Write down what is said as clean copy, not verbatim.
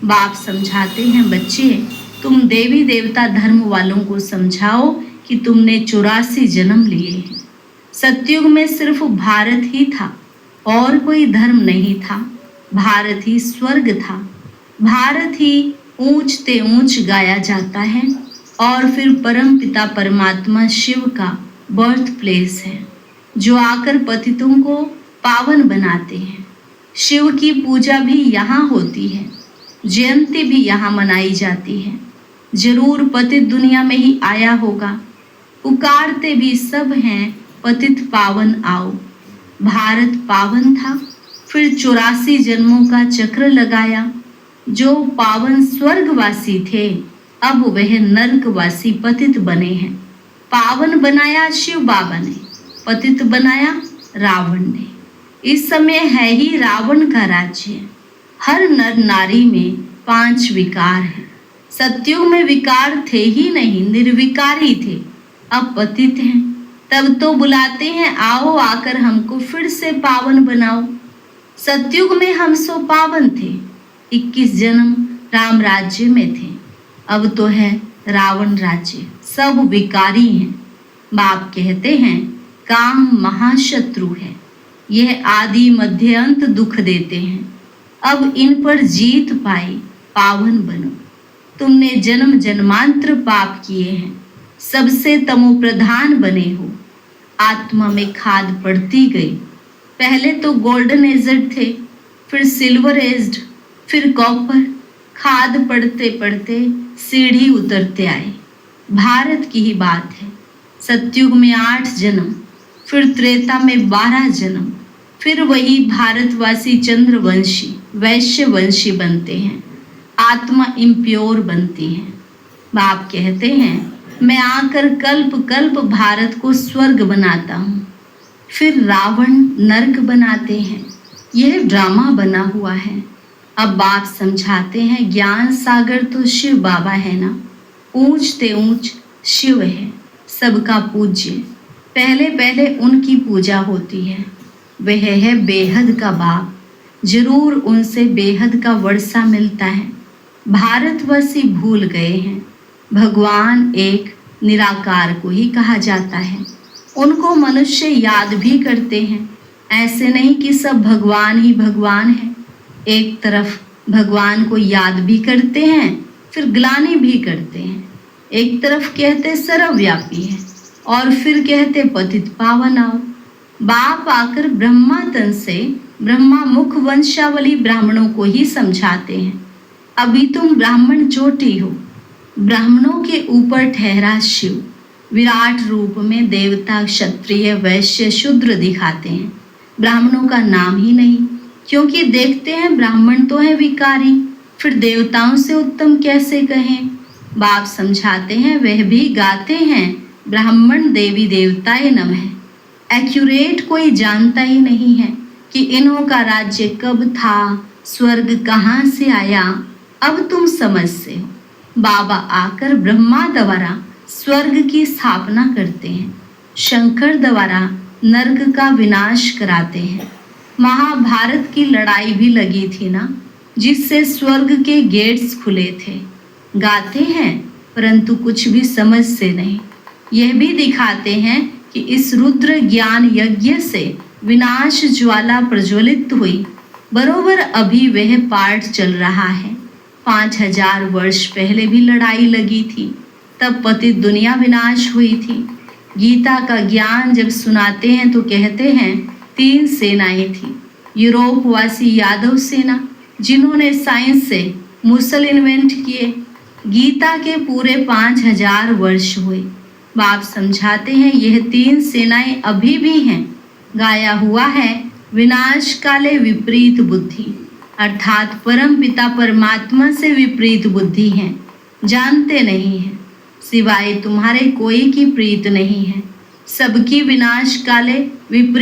बाप समझाते हैं, बच्चे तुम देवी देवता धर्म वालों को समझाओ कि तुमने 84 जन्म लिए हैं। सतयुग में सिर्फ भारत ही था और कोई धर्म नहीं था। भारत ही स्वर्ग था। भारत ही ऊंचते ऊंच गाया जाता है और फिर परम पिता परमात्मा शिव का बर्थ प्लेस है, जो आकर पतितों को पावन बनाते हैं। शिव की पूजा भी यहाँ होती है, जयंती भी यहाँ मनाई जाती है। जरूर पतित दुनिया में ही आया होगा। पुकारते भी सब हैं, पतित पावन आओ। भारत पावन था, फिर 84 जन्मों का चक्र लगाया। जो पावन स्वर्गवासी थे, अब वह नरकवासी पतित बने हैं। पावन बनाया शिव बाबा ने, पतित बनाया रावण ने। इस समय है ही रावण का राज्य। हर नर नारी में 5 विकार हैं। सतयुग में विकार थे ही नहीं, निर्विकारी थे। अब पतित हैं, तब तो बुलाते हैं, आओ आकर हमको फिर से पावन बनाओ। सतयुग में हम सो पावन थे, 21 जन्म राम राज्य में थे। अब तो है रावण राज्य, सब विकारी हैं। बाप कहते हैं, काम महाशत्रु है, यह आदि मध्य अंत दुख देते हैं। अब इन पर जीत पाई, पावन बनो। तुमने जन्म जन्मांतर पाप किए हैं, सबसे तमो प्रधान बने हो। आत्मा में खाद पड़ती गई। पहले तो गोल्डन एजड थे, फिर सिल्वर एज्ड, फिर कॉपर। खाद पड़ते पड़ते सीढ़ी उतरते आए। भारत की ही बात है। सतयुग में 8 जन्म, फिर त्रेता में 12 जन्म, फिर वही भारतवासी चंद्रवंशी वैश्यवंशी बनते हैं। आत्मा इम्प्योर बनती है। बाप कहते हैं, मैं आकर कल्प कल्प भारत को स्वर्ग बनाता हूँ। फिर रावण नरक बनाते हैं। यह ड्रामा बना हुआ है। अब बाप समझाते हैं, ज्ञान सागर तो शिव बाबा है ना। ऊंचते ऊंच शिव है, सबका पूज्य। पहले पहले उनकी पूजा होती है। वह है बेहद का बाप। जरूर उनसे बेहद का वर्षा मिलता है। भारतवासी भूल गए हैं, भगवान एक निराकार को ही कहा जाता है। उनको मनुष्य याद भी करते हैं। ऐसे नहीं कि सब भगवान ही भगवान है। एक तरफ भगवान को याद भी करते हैं, फिर ग्लानि भी करते हैं। एक तरफ कहते सर्वव्यापी है और फिर कहते पतित पावन आओ। बाप आकर ब्रह्मा तन से ब्रह्मा मुख वंशावली ब्राह्मणों को ही समझाते हैं। अभी तुम ब्राह्मण चोटी हो। ब्राह्मणों के ऊपर ठहरा शिव विराट रूप में देवता क्षत्रिय वैश्य शूद्र दिखाते हैं। ब्राह्मणों का नाम ही नहीं, क्योंकि देखते हैं ब्राह्मण तो है विकारी, फिर देवताओं से उत्तम कैसे कहें। बाप समझाते हैं, वह भी गाते हैं, ब्राह्मण देवी देवताए नमः। एक्यूरेट कोई जानता ही नहीं है कि इन्हों का राज्य कब था, स्वर्ग कहाँ से आया। अब तुम समझ से हो। बाबा आकर ब्रह्मा द्वारा स्वर्ग की स्थापना करते हैं, शंकर द्वारा नरक का विनाश कराते हैं। महाभारत की लड़ाई भी लगी थी ना, जिससे स्वर्ग के गेट्स खुले थे। गाते हैं परंतु कुछ भी समझ से नहीं। यह भी दिखाते हैं कि इस रुद्र ज्ञान यज्ञ से विनाश ज्वाला प्रज्वलित हुई। बरोबर अभी वह पाठ चल रहा है। 5000 वर्ष पहले भी लड़ाई लगी थी, तब पतित दुनिया विनाश हुई थी। गीता का ज्ञान जब सुनाते हैं तो कहते हैं 3 सेनाएं थी। यूरोपवासी यादव सेना, जिन्होंने साइंस से मुसल इन्वेंट किए। गीता के पूरे 5000 वर्ष हुए। बाप समझाते हैं, यह 3 सेनाएं अभी भी हैं। गाया हुआ है, विनाश काले विपरीत बुद्धि, अर्थात परम पिता परमात्मा से विपरीत बुद्धि है। जानते नहीं हैं, सिवाय तुम्हारे कोई की प्रीत नहीं है। सबकी विनाश काले विपरीत